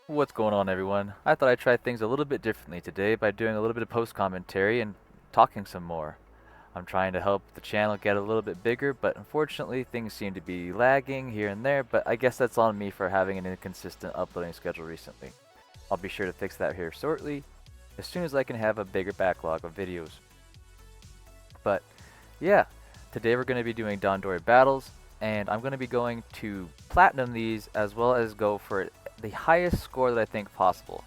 What's going on, everyone? I thought I'd try things a little bit differently today by doing a little bit of post commentary and talking some more. I'm trying to help the channel get a little bit bigger, but unfortunately things seem to be lagging here and there, but I guess that's on me for having an inconsistent uploading schedule recently. I'll be sure to fix that here shortly, as soon as I can have a bigger backlog of videos. But yeah, today we're going to be doing Dandori battles, and I'm going to be going to platinum these as well as go for the highest score that I think possible.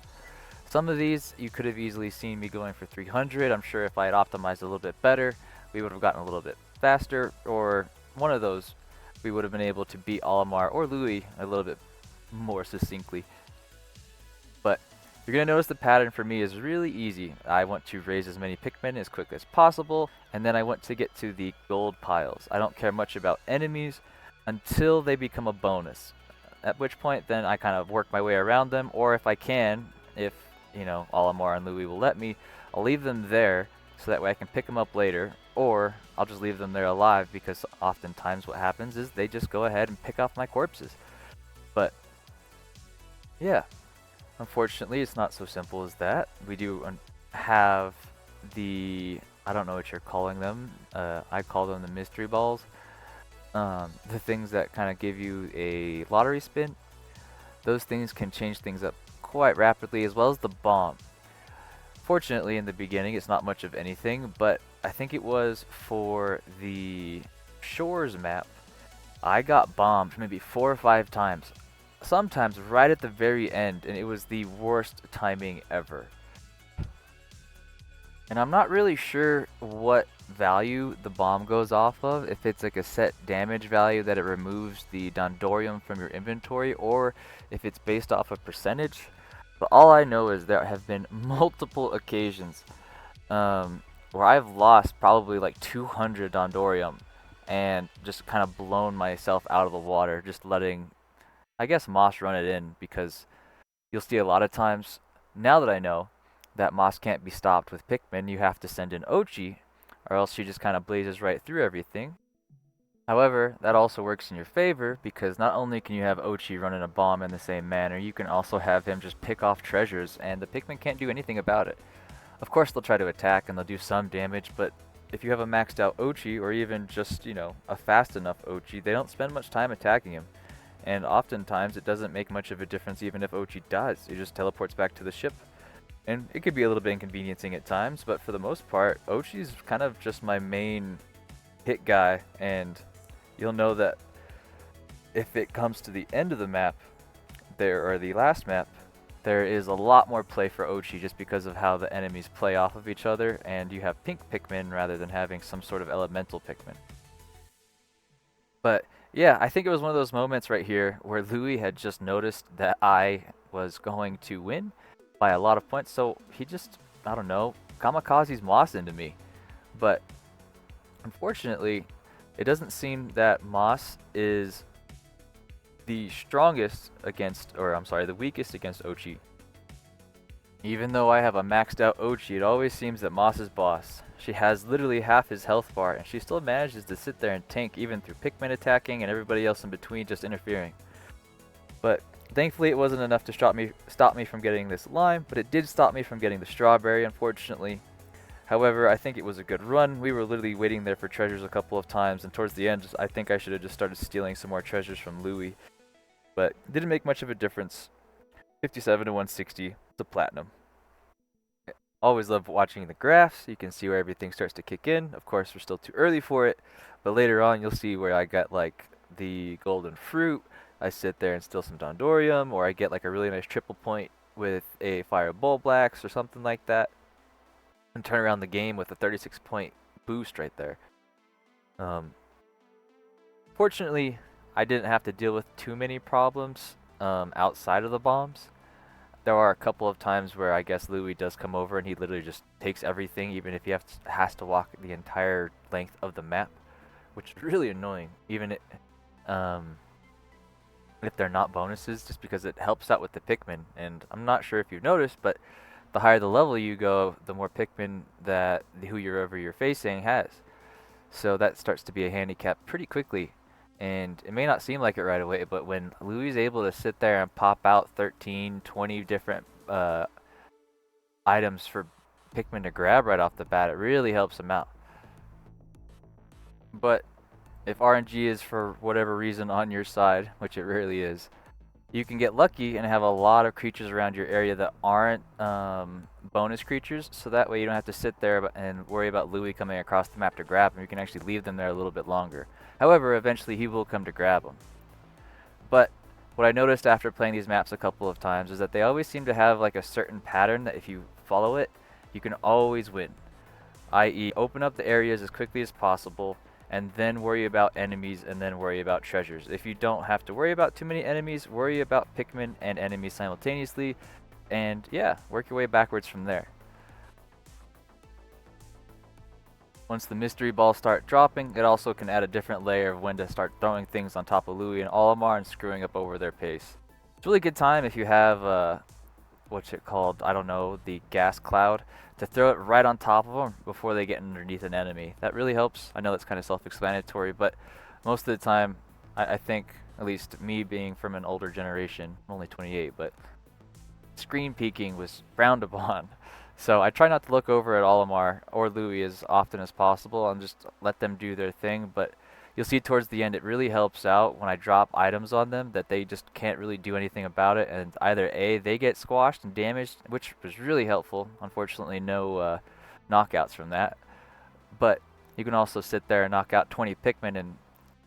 Some of these you could have easily seen me going for 300. I'm sure if I had optimized a little bit better, we would have gotten a little bit faster, or one of those, we would have been able to beat Olimar or Louis a little bit more succinctly. But you're going to notice the pattern for me is really easy. I want to raise as many Pikmin as quick as possible, and then I want to get to the gold piles. I don't care much about enemies until they become a bonus. At which point, then I kind of work my way around them, or if I can, if, Olimar and Louis will let me, I'll leave them there so that way I can pick them up later, or I'll just leave them there alive because oftentimes what happens is they just go ahead and pick off my corpses. But, yeah. Unfortunately, it's not so simple as that. We do have the, I don't know what you're calling them. I call them the mystery balls. The things that kind of give you a lottery spin. Those things can change things up quite rapidly, as well as the bomb. Fortunately, in the beginning, it's not much of anything, but I think it was for the Shores map, I got bombed maybe 4 or 5 times, sometimes right at the very end, and it was the worst timing ever. And I'm not really sure what value the bomb goes off of, if it's like a set damage value that it removes the Dandorium from your inventory, or if it's based off a percentage. But all I know is there have been multiple occasions where I've lost probably like 200 Dandorium and just kind of blown myself out of the water, just letting, I guess, Moss run it in, because you'll see a lot of times, now that I know that Moss can't be stopped with Pikmin, you have to send in Ochi, or else she just kind of blazes right through everything. However, that also works in your favor, because not only can you have Ochi running a bomb in the same manner, you can also have him just pick off treasures, and the Pikmin can't do anything about it. Of course they'll try to attack and they'll do some damage, but if you have a maxed out Ochi, or even just, a fast enough Ochi, they don't spend much time attacking him. And oftentimes it doesn't make much of a difference even if Ochi dies. He just teleports back to the ship. And it could be a little bit inconveniencing at times, but for the most part, Ochi's kind of just my main hit guy, and you'll know that if it comes to the end of the map, or the last map, there is a lot more play for Ochi just because of how the enemies play off of each other, and you have pink Pikmin rather than having some sort of elemental Pikmin. But yeah, I think it was one of those moments right here where Louis had just noticed that I was going to win by a lot of points, so he just, I don't know, kamikazes Moss into me. But unfortunately, it doesn't seem that Moss is the strongest against, or I'm sorry, the weakest against Ochi. Even though I have a maxed out Ochi, it always seems that Moss is boss. She has literally half his health bar, and she still manages to sit there and tank even through Pikmin attacking and everybody else in between just interfering. But thankfully it wasn't enough to stop me from getting this lime, but it did stop me from getting the strawberry, unfortunately. However, I think it was a good run. We were literally waiting there for treasures a couple of times, and towards the end, I think I should have just started stealing some more treasures from Louis. But it didn't make much of a difference. 57 to 160, the platinum. Always love watching the graphs. You can see where everything starts to kick in. Of course, we're still too early for it, but later on you'll see where I got like the golden fruit. I sit there and steal some Dondorium, or I get like a really nice triple point with a Fire Bull Blacks or something like that, and turn around the game with a 36 point boost right there. Fortunately, I didn't have to deal with too many problems outside of the bombs. There are a couple of times where I guess Louis does come over and he literally just takes everything, even if he has to walk the entire length of the map, which is really annoying, even if they're not bonuses, just because it helps out with the Pikmin. And I'm not sure if you've noticed, but the higher the level you go, the more Pikmin that whoever you're facing has. So that starts to be a handicap pretty quickly. And it may not seem like it right away, but when Louis is able to sit there and pop out 13, 20 different items for Pikmin to grab right off the bat, it really helps him out. But if RNG is for whatever reason on your side, which it rarely is, you can get lucky and have a lot of creatures around your area that aren't bonus creatures, so that way you don't have to sit there and worry about Louis coming across the map to grab them. You can actually leave them there a little bit longer. However, eventually he will come to grab them. But what I noticed after playing these maps a couple of times is that they always seem to have like a certain pattern that if you follow it, you can always win. I.e., open up the areas as quickly as possible, and then worry about enemies, and then worry about treasures. If you don't have to worry about too many enemies, worry about Pikmin and enemies simultaneously, and yeah, work your way backwards from there. Once the mystery balls start dropping, it also can add a different layer of when to start throwing things on top of Louis and Olimar and screwing up over their pace. It's a really good time if you have, what's it called, I don't know, the gas cloud, to throw it right on top of them before they get underneath an enemy. That really helps. I know that's kind of self-explanatory, but most of the time, I think, at least me being from an older generation, I'm only 28, but screen peeking was frowned upon. So I try not to look over at Olimar or Louis as often as possible and just let them do their thing, but you'll see towards the end it really helps out when I drop items on them that they just can't really do anything about it, and either A, they get squashed and damaged, which was really helpful. Unfortunately, no knockouts from that. But you can also sit there and knock out 20 Pikmin, and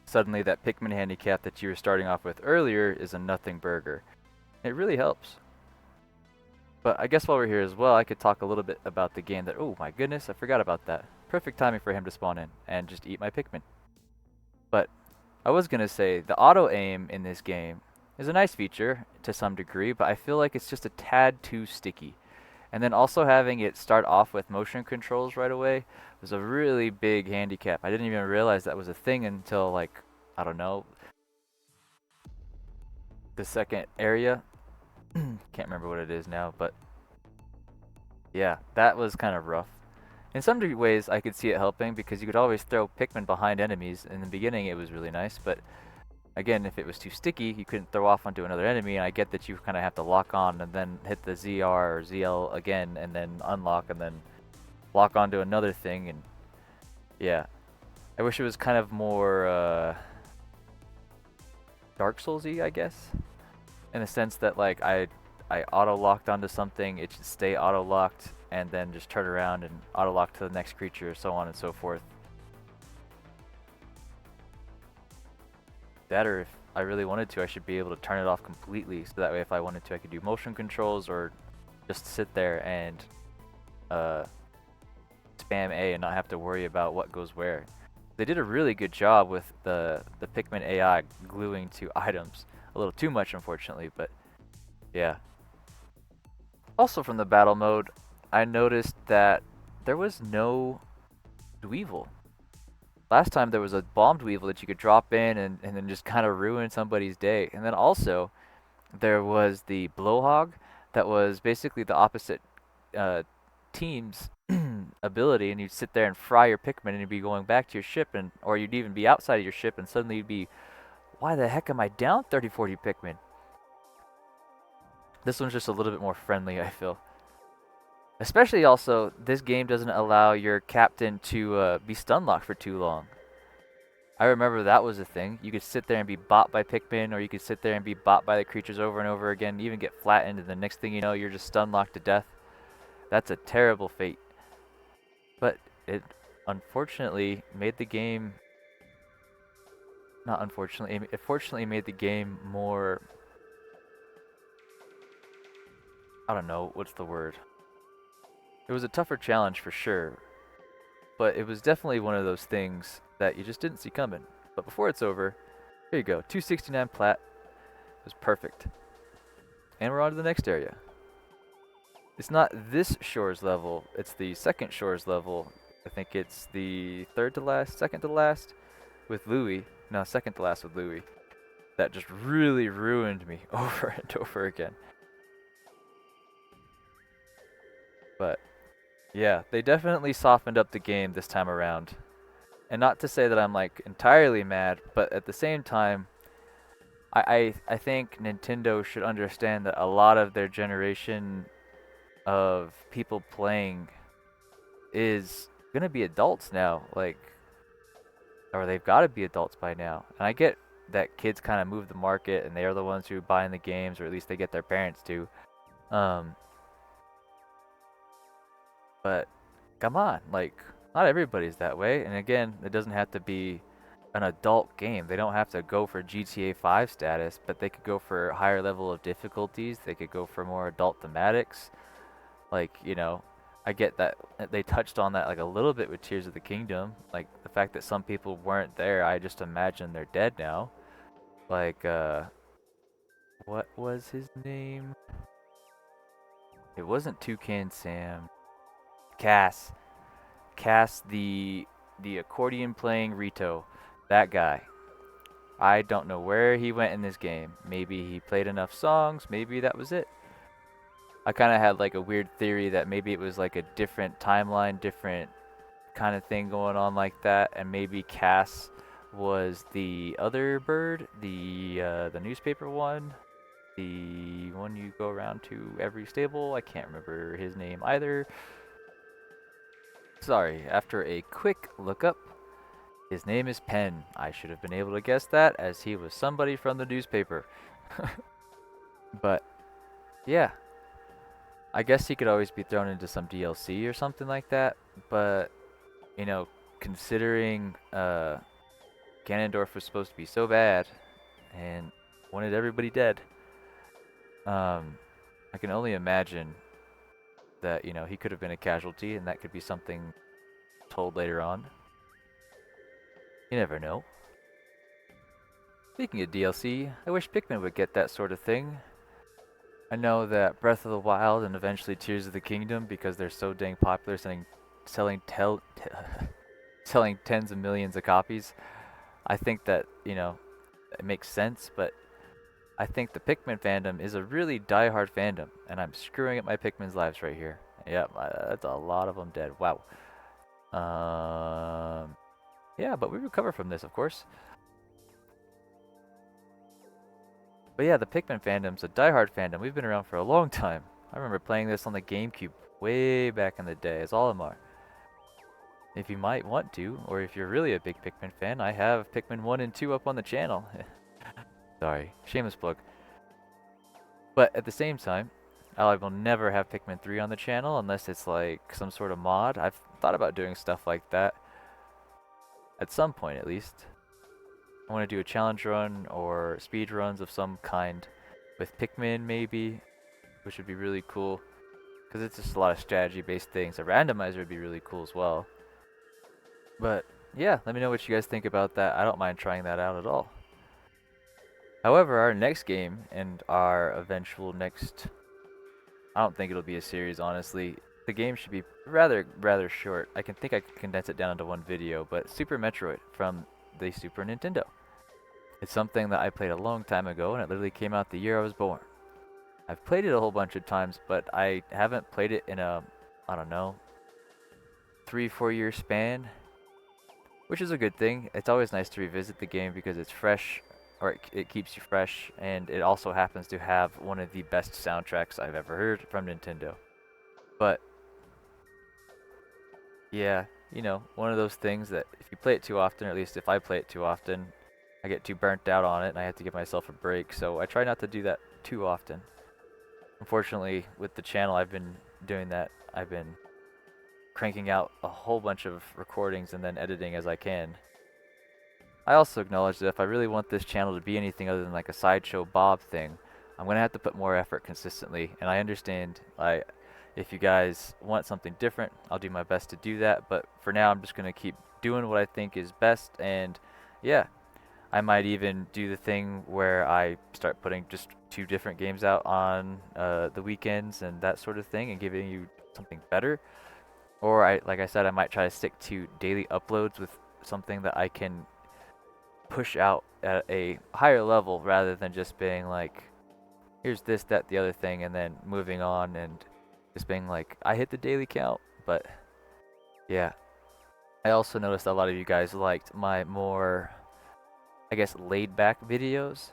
suddenly that Pikmin handicap that you were starting off with earlier is a nothing burger. It really helps. But I guess while we're here as well, I could talk a little bit about the game that, oh my goodness, I forgot about that. Perfect timing for him to spawn in and just eat my Pikmin. But I was going to say, the auto aim in this game is a nice feature to some degree, but I feel like it's just a tad too sticky. And then also having it start off with motion controls right away was a really big handicap. I didn't even realize that was a thing until, like, I don't know, the second area. Can't remember what it is now, but yeah, that was kind of rough. In some ways, I could see it helping because you could always throw Pikmin behind enemies. In the beginning, it was really nice, but again, if it was too sticky, you couldn't throw off onto another enemy, and I get that you kind of have to lock on and then hit the ZR or ZL again, and then unlock, and then lock onto another thing, and yeah. I wish it was kind of more Dark Souls-y, I guess, in the sense that like I auto-locked onto something, it should stay auto-locked, and then just turn around and auto-lock to the next creature, so on and so forth. That, or if I really wanted to, I should be able to turn it off completely, so that way if I wanted to, I could do motion controls, or just sit there and spam A and not have to worry about what goes where. They did a really good job with the Pikmin AI gluing to items. A little too much, unfortunately, but yeah. Also from the battle mode, I noticed that there was no Dweevil. Last time there was a bomb Dweevil that you could drop in and then just kind of ruin somebody's day. And then also, there was the Blowhog that was basically the opposite team's ability, and you'd sit there and fry your Pikmin and you'd be going back to your ship, and or you'd even be outside of your ship and suddenly you'd be, why the heck am I down 30-40 Pikmin? This one's just a little bit more friendly, I feel. Especially also, this game doesn't allow your captain to be stun locked for too long. I remember that was a thing. You could sit there and be bought by Pikmin, or you could sit there and be bought by the creatures over and over again, even get flattened, and the next thing you know, you're just stun locked to death. That's a terrible fate. But it unfortunately made the game... Not unfortunately, it fortunately made the game more... I don't know, what's the word? It was a tougher challenge for sure, but it was definitely one of those things that you just didn't see coming. But before it's over, here you go, 269 plat. It was perfect. And we're on to the next area. It's not this Shores level, it's the second Shores level. I think it's the third to last, second to last with Louis. No, second to last with Louis. That just really ruined me over and over again. But yeah, they definitely softened up the game this time around. And not to say that I'm like entirely mad, but at the same time, I think Nintendo should understand that a lot of their generation of people playing is gonna be adults now, like, or they've got to be adults by now. And I get that kids kind of move the market, and they are the ones who buy in the games, or at least they get their parents to. Um, but come on, like, not everybody's that way. And again, it doesn't have to be an adult game. They don't have to go for GTA 5 status, but they could go for higher level of difficulties. They could go for more adult thematics. Like, I get that they touched on that like a little bit with Tears of the Kingdom. Like the fact that some people weren't there, I just imagine they're dead now. Like, what was his name? It wasn't Toucan Sam. Cass. Cass, the accordion playing Rito. That guy. I don't know where he went in this game. Maybe he played enough songs. Maybe that was it. I kind of had like a weird theory that maybe it was like a different timeline, different kind of thing going on like that, and maybe Cass was the other bird, the newspaper one, the one you go around to every stable. I can't remember his name either. Sorry, after a quick look up, his name is Penn. I should have been able to guess that as he was somebody from the newspaper. But yeah, I guess he could always be thrown into some DLC or something like that. But you know, considering Ganondorf was supposed to be so bad and wanted everybody dead, I can only imagine that he could have been a casualty, and that could be something told later on. You never know. Speaking of DLC, I wish Pikmin would get that sort of thing. I know that Breath of the Wild and eventually Tears of the Kingdom, because they're so dang popular, selling selling tens of millions of copies. I think that it makes sense, but I think the Pikmin fandom is a really die-hard fandom, and I'm screwing up my Pikmin's lives right here. Yep, that's a lot of them dead. Wow. Yeah, but we recover from this, of course. But yeah, the Pikmin fandom's a die-hard fandom. We've been around for a long time. I remember playing this on the GameCube way back in the day, as Olimar. If you might want to, or if you're really a big Pikmin fan, I have Pikmin 1 and 2 up on the channel. Sorry, shameless plug. But at the same time, I will never have Pikmin 3 on the channel unless it's like some sort of mod. I've thought about doing stuff like that. At some point, at least. I want to do a challenge run or speed runs of some kind with Pikmin, maybe, which would be really cool. Because it's just a lot of strategy-based things. A randomizer would be really cool as well. But yeah, let me know what you guys think about that. I don't mind trying that out at all. However, our next game and our eventual next, I don't think it'll be a series, honestly. The game should be rather short. I can condense it down into one video, but Super Metroid from the Super Nintendo. It's something that I played a long time ago, and it literally came out the year I was born. I've played it a whole bunch of times, but I haven't played it in a, I don't know, 3-4 year span, which is a good thing. It's always nice to revisit the game because it's fresh, or it keeps you fresh, and it also happens to have one of the best soundtracks I've ever heard from Nintendo. But yeah, one of those things that if you play it too often, or at least if I play it too often, I get too burnt out on it and I have to give myself a break. So I try not to do that too often. Unfortunately, with the channel, I've been doing that. I've been cranking out a whole bunch of recordings and then editing as I can. I also acknowledge that if I really want this channel to be anything other than like a sideshow Bob thing, I'm going to have to put more effort consistently. And I understand if you guys want something different, I'll do my best to do that. But for now, I'm just going to keep doing what I think is best. And yeah, I might even do the thing where I start putting just 2 different games out on the weekends and that sort of thing, and giving you something better. Or like I said, I might try to stick to daily uploads with something that I can push out at a higher level rather than just being like, here's this, that, the other thing, and then moving on and just being like, I hit the daily count. But yeah, I also noticed a lot of you guys liked my more, I guess, laid back videos.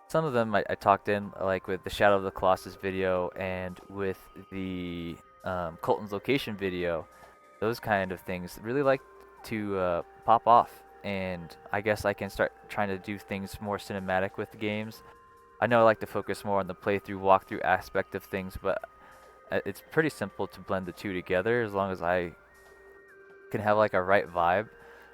Some of them I talked in, like with the Shadow of the Colossus video and with the Colton's location video. Those kind of things really like to pop off. And I guess I can start trying to do things more cinematic with the games. I know I like to focus more on the playthrough, walkthrough aspect of things, but it's pretty simple to blend the two together as long as I can have like a right vibe.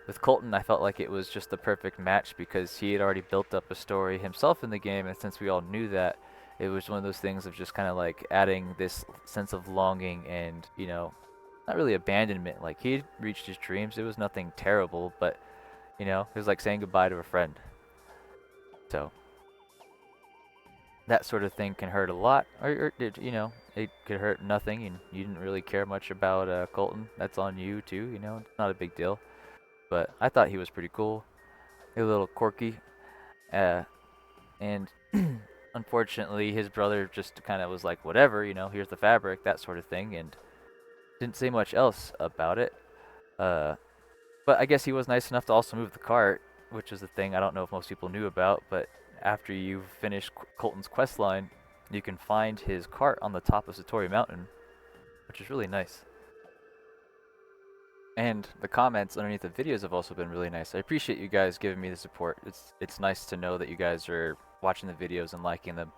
With Colton, I felt like it was just the perfect match because he had already built up a story himself in the game, and since we all knew that, it was one of those things of just kind of like adding this sense of longing and, not really abandonment. Like he reached his dreams. It was nothing terrible, but, it was like saying goodbye to a friend. So that sort of thing can hurt a lot, or it could hurt nothing, and you didn't really care much about Colton. That's on you too. It's not a big deal. But I thought he was pretty cool, a little quirky, uh, and unfortunately, his brother just kind of was like, whatever, here's the fabric, that sort of thing, and didn't say much else about it. Uh, but I guess he was nice enough to also move the cart, which is the thing I don't know if most people knew about, but after you finish Colton's quest line, you can find his cart on the top of Satori Mountain, which is really nice. And the comments underneath the videos have also been really nice. I appreciate you guys giving me the support. It's nice to know that you guys are watching the videos and liking them.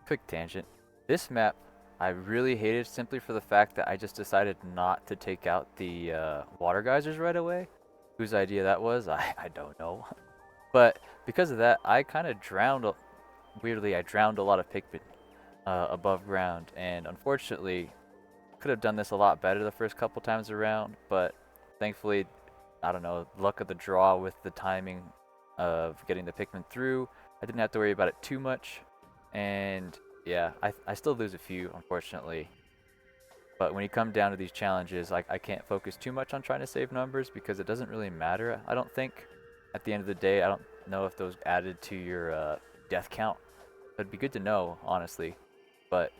Quick tangent. This map I really hated simply for the fact that I just decided not to take out the water geysers right away. Whose idea that was, I don't know. But because of that, I kind of drowned, weirdly, I drowned a lot of Pikmin above ground. And unfortunately, could have done this a lot better the first couple times around, but thankfully, I don't know, luck of the draw with the timing of getting the Pikmin through. I didn't have to worry about it too much, and yeah, I still lose a few, unfortunately. But when you come down to these challenges, I can't focus too much on trying to save numbers because it doesn't really matter, I don't think. At the end of the day, I don't know if those added to your death count. It'd be good to know, honestly, but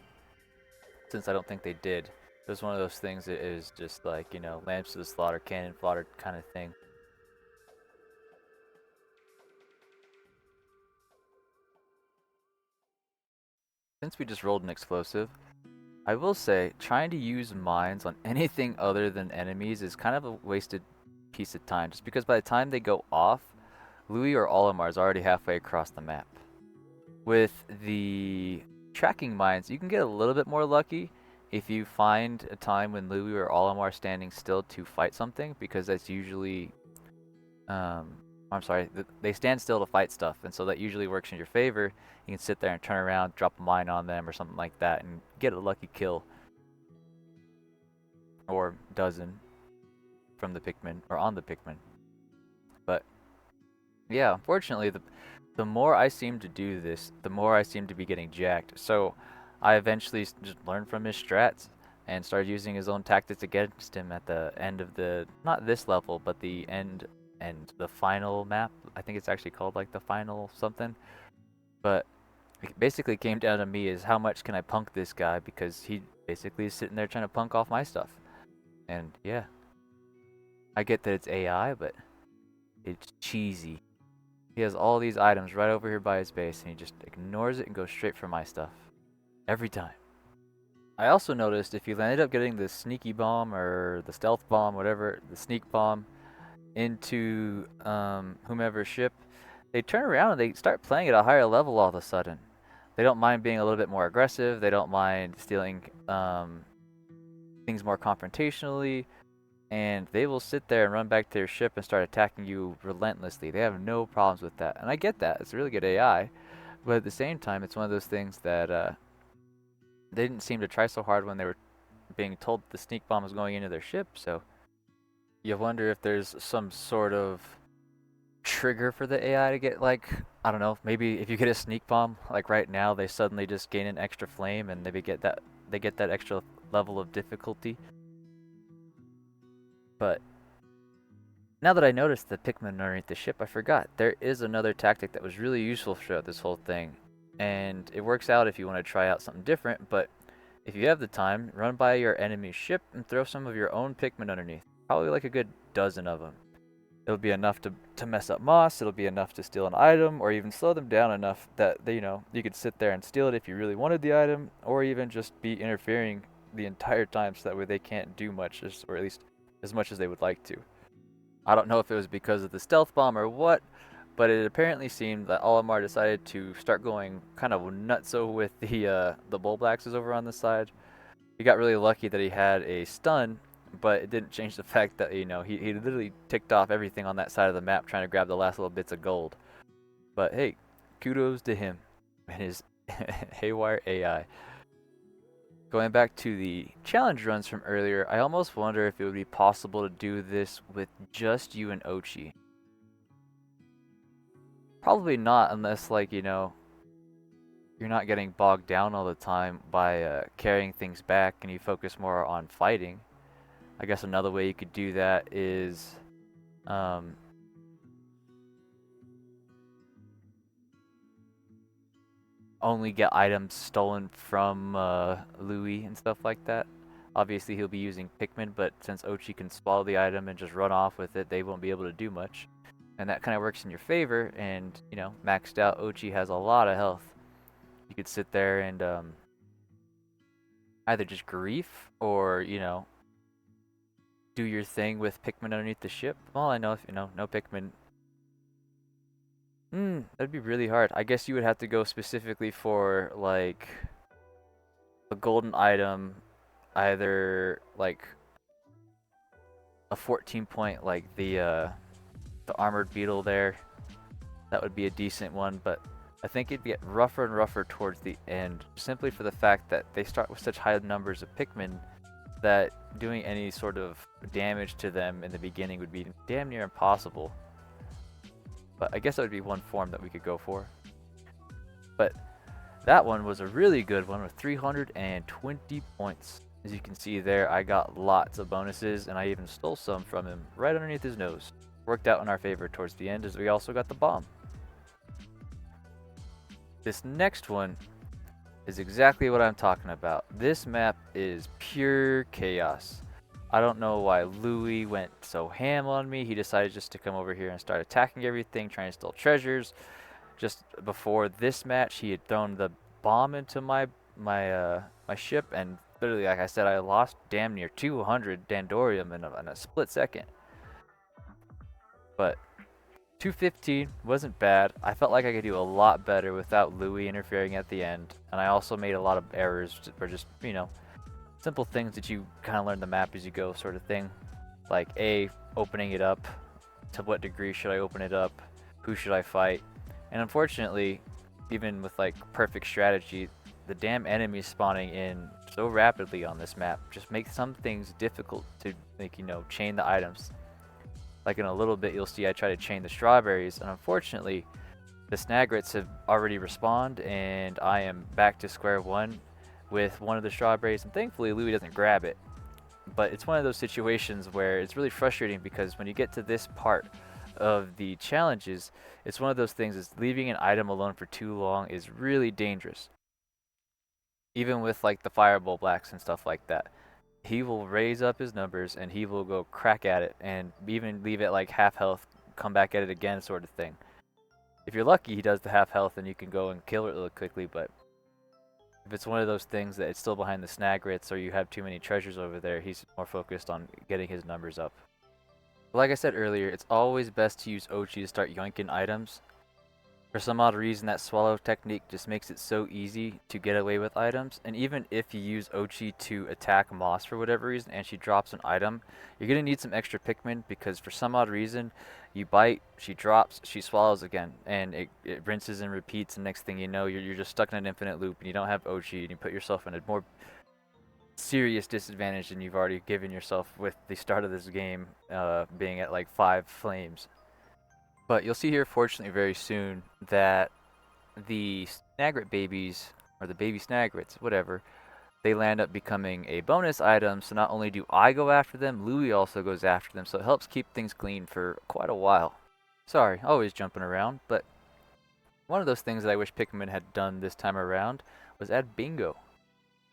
since I don't think they did, it was one of those things that is just like, lambs to the slaughter, cannon fodder kind of thing. Since we just rolled an explosive, I will say trying to use mines on anything other than enemies is kind of a wasted piece of time, just because by the time they go off, Louis or Olimar is already halfway across the map. With the tracking mines, you can get a little bit more lucky if you find a time when Louis or Olimar are standing still to fight something, because that's usually I'm sorry, they stand still to fight stuff, and so that usually works in your favor. You can sit there and turn around, drop a mine on them or something like that, and get a lucky kill. Or dozen from the Pikmin, or on the Pikmin. But, yeah, unfortunately, the more I seem to do this, the more I seem to be getting jacked. So, I eventually just learned from his strats, and started using his own tactics against him at the end of the, not this level, but the end and the final map. I think it's actually called like the final something. But it basically came down to me is how much can I punk this guy, because he basically is sitting there trying to punk off my stuff. And yeah, I get that it's AI, but it's cheesy. He has all these items right over here by his base, and he just ignores it and goes straight for my stuff. Every time. I also noticed if you ended up getting the sneaky bomb or the stealth bomb, whatever, the sneak bomb, into whomever's ship, they turn around and they start playing at a higher level all of a sudden. They don't mind being a little bit more aggressive. They don't mind stealing things more confrontationally, and they will sit there and run back to their ship and start attacking you relentlessly. They have no problems with that, and I get that. It's a really good AI, but at the same time, it's one of those things that they didn't seem to try so hard when they were being told the sneak bomb was going into their ship. So you wonder if there's some sort of trigger for the AI to get, like, I don't know, maybe if you get a sneak bomb like right now, they suddenly just gain an extra flame and they get that extra level of difficulty. But now that I noticed the Pikmin underneath the ship, I forgot there is another tactic that was really useful throughout this whole thing, and it works out if you want to try out something different. But if you have the time, run by your enemy's ship and throw some of your own Pikmin underneath. probably like a good dozen of them. It'll be enough to mess up Moss, it'll be enough to steal an item, or even slow them down enough that they, you could sit there and steal it if you really wanted the item, or even just be interfering the entire time so that way they can't do much, or at least as much as they would like to. I don't know if it was because of the stealth bomb or what, but it apparently seemed that Olimar decided to start going kind of nutso with the Bullblaxes over on the side. He got really lucky that he had a stun, but it didn't change the fact that, he literally ticked off everything on that side of the map trying to grab the last little bits of gold. But hey, kudos to him and his haywire AI. Going back to the challenge runs from earlier, I almost wonder if it would be possible to do this with just you and Ochi. Probably not, unless, like, you're not getting bogged down all the time by carrying things back and you focus more on fighting. I guess another way you could do that is only get items stolen from Louis and stuff like that. Obviously he'll be using Pikmin, but since Ochi can swallow the item and just run off with it, they won't be able to do much. And that kind of works in your favor, and, maxed out Ochi has a lot of health. You could sit there and either just grief or, do your thing with Pikmin underneath the ship. Well, I know if, no Pikmin. That'd be really hard. I guess you would have to go specifically for, like, a golden item, either, like, a 14 point, like the armored beetle there. That would be a decent one, but I think it'd get rougher and rougher towards the end, simply for the fact that they start with such high numbers of Pikmin that doing any sort of damage to them in the beginning would be damn near impossible. But I guess that would be one form that we could go for. But that one was a really good one with 320 points. As you can see there, I got lots of bonuses, and I even stole some from him right underneath his nose. Worked out in our favor towards the end, as we also got the bomb. This next one is exactly what I'm talking about. This map is pure chaos. I don't know why Louis went so ham on me. He decided just to come over here and start attacking everything, trying to steal treasures. Just before this match, he had thrown the bomb into my ship, and literally, like I said, I lost damn near 200 Dandorium in a split second. But 215 wasn't bad. I felt like I could do a lot better without Louis interfering at the end, and I also made a lot of errors for just, simple things that you kind of learn the map as you go, sort of thing. Like opening it up. To what degree should I open it up? Who should I fight? And unfortunately, even with like perfect strategy, the damn enemies spawning in so rapidly on this map just makes some things difficult to, like, chain the items. Like in a little bit, you'll see I try to chain the strawberries, and unfortunately, the snagrets have already respawned, and I am back to square one with one of the strawberries, and thankfully Louis doesn't grab it. But it's one of those situations where it's really frustrating, because when you get to this part of the challenges, it's one of those things is leaving an item alone for too long is really dangerous. Even with like the fireball blacks and stuff like that. He will raise up his numbers and he will go crack at it and even leave it like half health, come back at it again, sort of thing. If you're lucky, he does the half health and you can go and kill it really quickly, but if it's one of those things that it's still behind the snagrets or you have too many treasures over there, he's more focused on getting his numbers up. But like I said earlier, it's always best to use Ochi to start yoinking items. For some odd reason, that swallow technique just makes it so easy to get away with items, and even if you use Ochi to attack Moss for whatever reason and she drops an item, you're going to need some extra Pikmin, because for some odd reason, you bite, she drops, she swallows again, and it rinses and repeats, and next thing you know, you're just stuck in an infinite loop, and you don't have Ochi, and you put yourself in a more serious disadvantage than you've already given yourself with the start of this game being at like 5 flames. But you'll see here, fortunately, very soon that the snagret babies, or the baby snagrets, whatever, they land up becoming a bonus item. So not only do I go after them, Louis also goes after them. So it helps keep things clean for quite a while. Sorry, always jumping around. But one of those things that I wish Pikmin had done this time around was add bingo.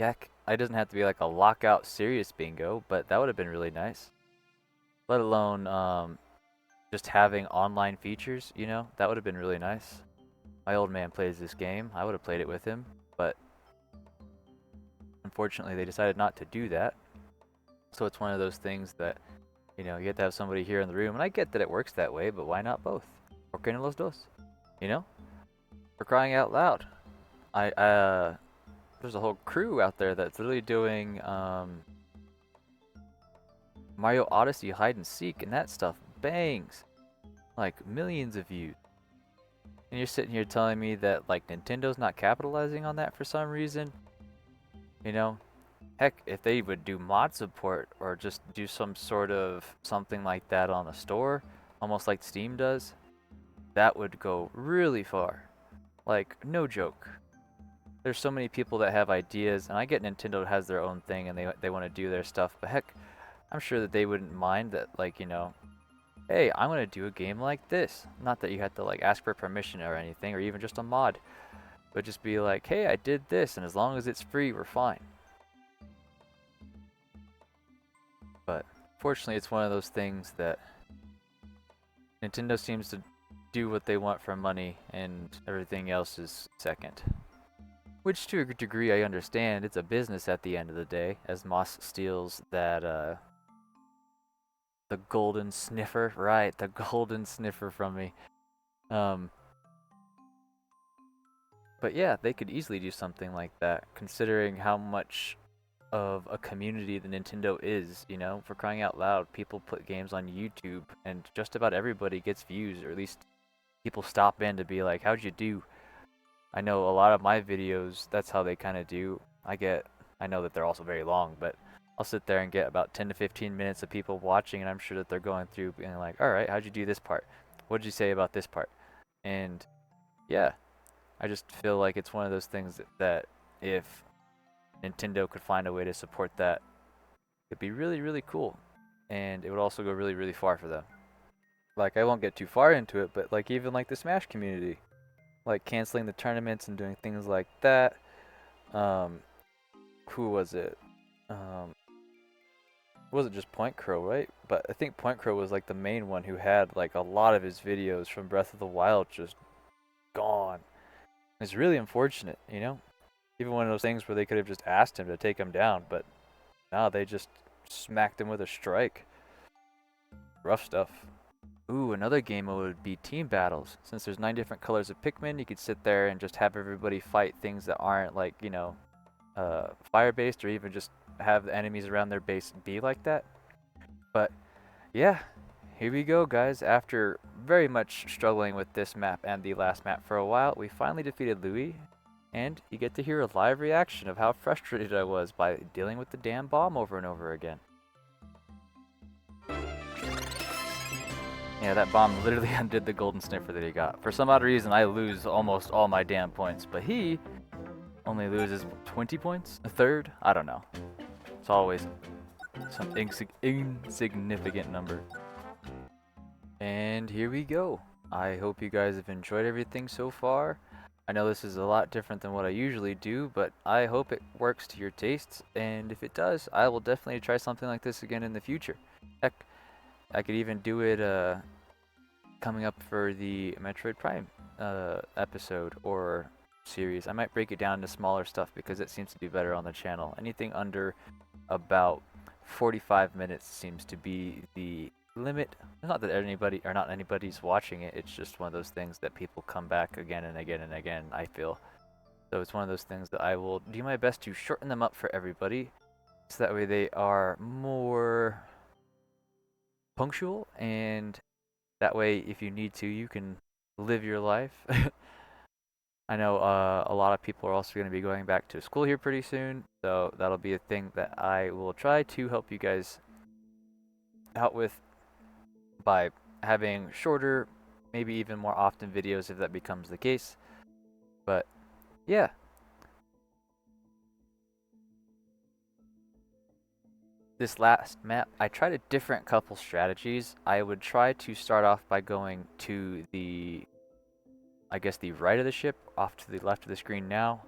Heck, it doesn't have to be like a lockout serious bingo, but that would have been really nice. let alone just having online features, you know, that would have been really nice. My old man plays this game. I would have played it with him, but unfortunately they decided not to do that. So it's one of those things that, you know, you have to have somebody here in the room, and I get that it works that way, but why not both? ¿Por qué no los dos? You know? For crying out loud. There's a whole crew out there that's literally doing Mario Odyssey hide and seek, and that stuff bangs. Like millions of views. And you're sitting here telling me that like Nintendo's not capitalizing on that for some reason? You know? Heck, if they would do mod support or just do some sort of something like that on the store, almost like Steam does, that would go really far. Like, no joke. There's so many people that have ideas, and I get Nintendo has their own thing and they want to do their stuff, but heck, I'm sure that they wouldn't mind that, like, you know, hey, I'm going to do a game like this. Not that you have to, like, ask for permission or anything, or even just a mod, but just be like, hey, I did this, and as long as it's free, we're fine. But fortunately, it's one of those things that Nintendo seems to do what they want for money, and everything else is second. Which, to a degree, I understand. It's a business at the end of the day, as Moss steals that, the golden sniffer. Right, the golden sniffer from me. But yeah, they could easily do something like that, considering how much of a community the Nintendo is, you know? For crying out loud, people put games on YouTube, and just about everybody gets views, or at least people stop in to be like, how'd you do? I know a lot of my videos, that's how they kind of do. I know that they're also very long, but I'll sit there and get about 10 to 15 minutes of people watching, and I'm sure that they're going through being like, alright, how'd you do this part? What'd you say about this part? And yeah, I just feel like it's one of those things that if Nintendo could find a way to support that, it'd be really, really cool. And it would also go really, really far for them. Like, I won't get too far into it, but like even like the Smash community, like canceling the tournaments and doing things like that. Who was it? It wasn't just Point Crow, right? But I think Point Crow was like the main one who had like a lot of his videos from Breath of the Wild just gone. It's really unfortunate, you know? Even one of those things where they could have just asked him to take him down, but no, they just smacked him with a strike. Rough stuff. Ooh, another game mode would be team battles. Since there's 9 different colors of Pikmin, you could sit there and just have everybody fight things that aren't like, you know, fire-based, or even just have the enemies around their base be like that. But yeah, here we go, guys. After very much struggling with this map and the last map for a while, we finally defeated Louis, and you get to hear a live reaction of how frustrated I was by dealing with the damn bomb over and over again. Yeah, that bomb literally undid the golden sniffer that he got. For some odd reason, I lose almost all my damn points, but he only loses 20 points? A third? I don't know. It's always some insignificant number. And here we go. I hope you guys have enjoyed everything so far. I know this is a lot different than what I usually do, but I hope it works to your tastes, and if it does, I will definitely try something like this again in the future. Heck, I could even do it coming up for the Metroid Prime episode or series. I might break it down into smaller stuff because it seems to be better on the channel. Anything under about 45 minutes seems to be the limit. Not that anybody or not anybody's watching it, it's just one of those things that people come back again and again and again, I feel. So it's one of those things that I will do my best to shorten them up for everybody, so that way they are more punctual, and that way if you need to, you can live your life. I know a lot of people are also going to be going back to school here pretty soon, so that'll be a thing that I will try to help you guys out with by having shorter, maybe even more often videos if that becomes the case. But yeah. This last map, I tried a different couple strategies. I would try to start off by going to the, I guess, the right of the ship, off to the left of the screen now.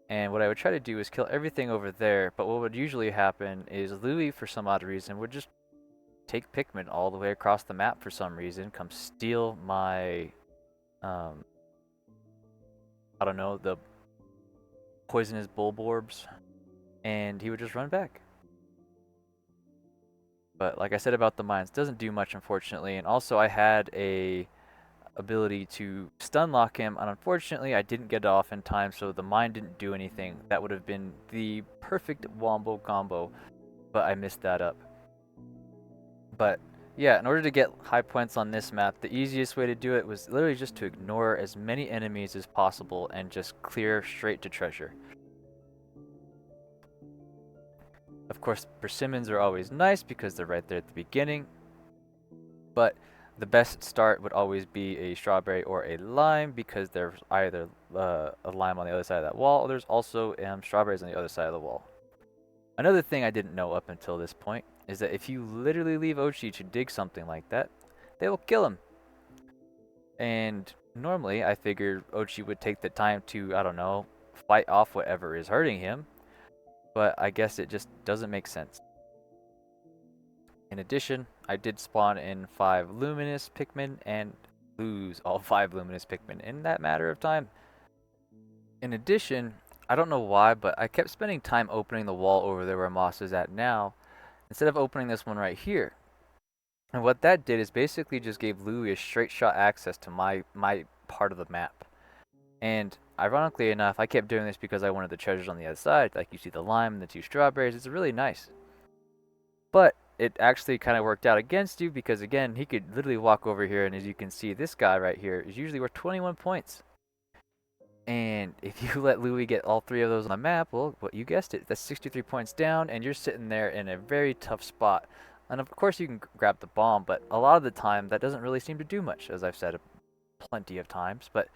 And what I would try to do is kill everything over there, but what would usually happen is Louis, for some odd reason, would just take Pikmin all the way across the map for some reason, come steal my, I don't know, the poisonous bulborbs, and he would just run back. But like I said about the mines, doesn't do much unfortunately, and also I had a ability to stun lock him, and unfortunately I didn't get it off in time, so the mine didn't do anything. That would have been the perfect wombo combo, but I missed that up. But yeah, in order to get high points on this map, the easiest way to do it was literally just to ignore as many enemies as possible and just clear straight to treasure. Of course, persimmons are always nice because they're right there at the beginning, but the best start would always be a strawberry or a lime because there's either a lime on the other side of that wall, or there's also strawberries on the other side of the wall. Another thing I didn't know up until this point is that if you literally leave Ochi to dig something like that, they will kill him. And normally I figured Ochi would take the time to, I don't know, fight off whatever is hurting him, but I guess it just doesn't make sense. In addition, I did spawn in 5 luminous Pikmin and lose all 5 luminous Pikmin in that matter of time. In addition, I don't know why, but I kept spending time opening the wall over there where Moss is at now, instead of opening this one right here. And what that did is basically just gave Louie a straight shot access to my part of the map. And ironically enough, I kept doing this because I wanted the treasures on the other side. Like you see the lime and the 2 strawberries, it's really nice. But it actually kind of worked out against you because again, he could literally walk over here, and as you can see, this guy right here is usually worth 21 points. And if you let Louie get all 3 of those on the map, well, you guessed it, that's 63 points down, and you're sitting there in a very tough spot. And of course you can grab the bomb, but a lot of the time that doesn't really seem to do much, as I've said plenty of times. But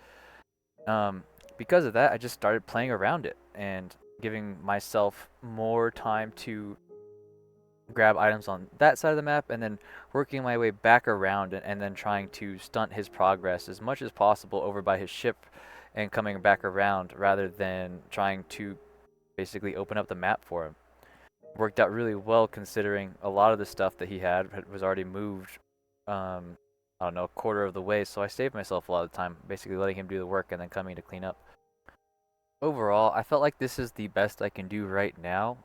because of that, I just started playing around it and giving myself more time to grab items on that side of the map, and then working my way back around and then trying to stunt his progress as much as possible over by his ship and coming back around, rather than trying to basically open up the map for him. Worked out really well considering a lot of the stuff that he had was already moved, I don't know, a quarter of the way, so I saved myself a lot of time, basically letting him do the work and then coming to clean up. Overall, I felt like this is the best I can do right now.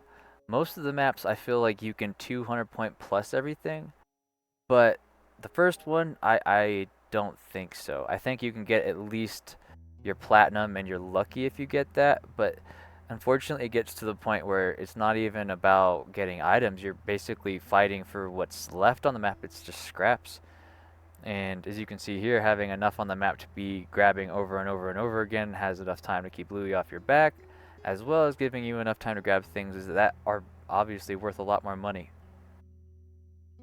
Most of the maps I feel like you can 200 point plus everything, but the first one I don't think so. I think you can get at least your platinum, and you're lucky if you get that, but unfortunately it gets to the point where it's not even about getting items. You're basically fighting for what's left on the map. It's just scraps. And as you can see here, having enough on the map to be grabbing over and over and over again has enough time to keep Louie off your back, as well as giving you enough time to grab things that are obviously worth a lot more money.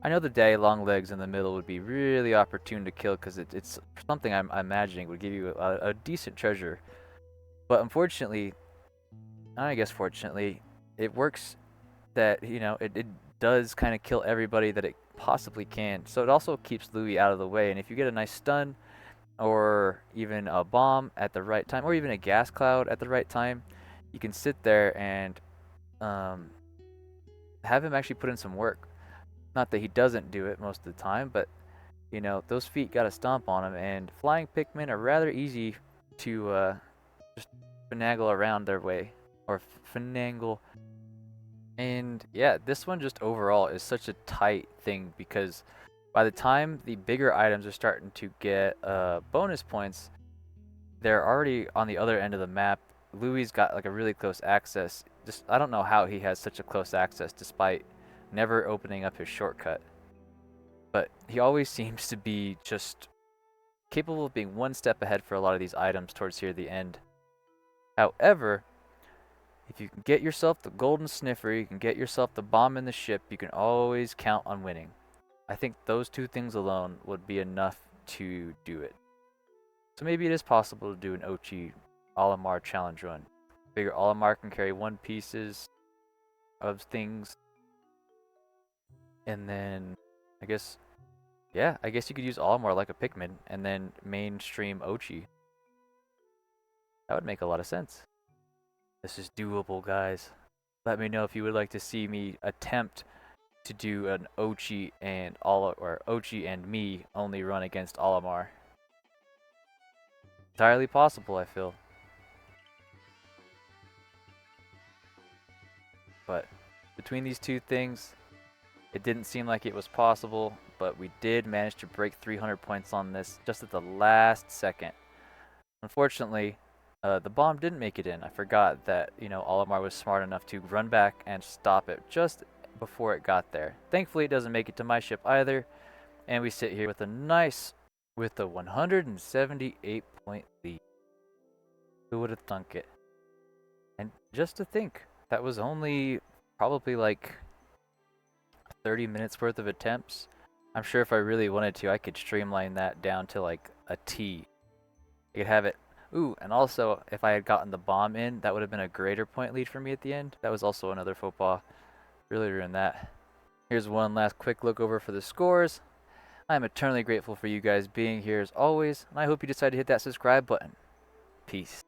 I know the day long legs in the middle would be really opportune to kill because it's something I'm imagining would give you a decent treasure. But unfortunately, I guess fortunately, it works that, you know, it does kind of kill everybody that it possibly can. So it also keeps Louie out of the way. And if you get a nice stun, or even a bomb at the right time, or even a gas cloud at the right time, you can sit there and have him actually put in some work. Not that he doesn't do it most of the time, but you know, those feet got to stomp on him, and flying Pikmin are rather easy to just finagle around their way, or finagle. And yeah, this one just overall is such a tight thing because by the time the bigger items are starting to get bonus points, they're already on the other end of the map. Louie's got like a really close access. Just I don't know how he has such a close access despite never opening up his shortcut. But he always seems to be just capable of being one step ahead for a lot of these items towards here at the end. However, if you can get yourself the golden sniffer, you can get yourself the bomb in the ship, you can always count on winning. I think those 2 things alone would be enough to do it. So maybe it is possible to do an Ochi Olimar challenge run. Figure Olimar can carry 1 pieces of things. And then, I guess you could use Olimar like a Pikmin and then mainstream Ochi. That would make a lot of sense. This is doable, guys. Let me know if you would like to see me attempt to do an Ochi and Ochi and me only run against Olimar. Entirely possible, I feel. But between these two things, it didn't seem like it was possible, but we did manage to break 300 points on this just at the last second. Unfortunately, the bomb didn't make it in. I forgot that, Olimar was smart enough to run back and stop it just before it got there. Thankfully, it doesn't make it to my ship either, and we sit here with a 178 point lead. Who would have thunk it? And just to think, that was only probably like 30 minutes worth of attempts. I'm sure if I really wanted to, I could streamline that down to like a T. I could have it. Ooh, and also, if I had gotten the bomb in, that would have been a greater point lead for me at the end. That was also another faux pas. Really ruined that. Here's one last quick look over for the scores. I'm eternally grateful for you guys being here as always, and I hope you decide to hit that subscribe button. Peace.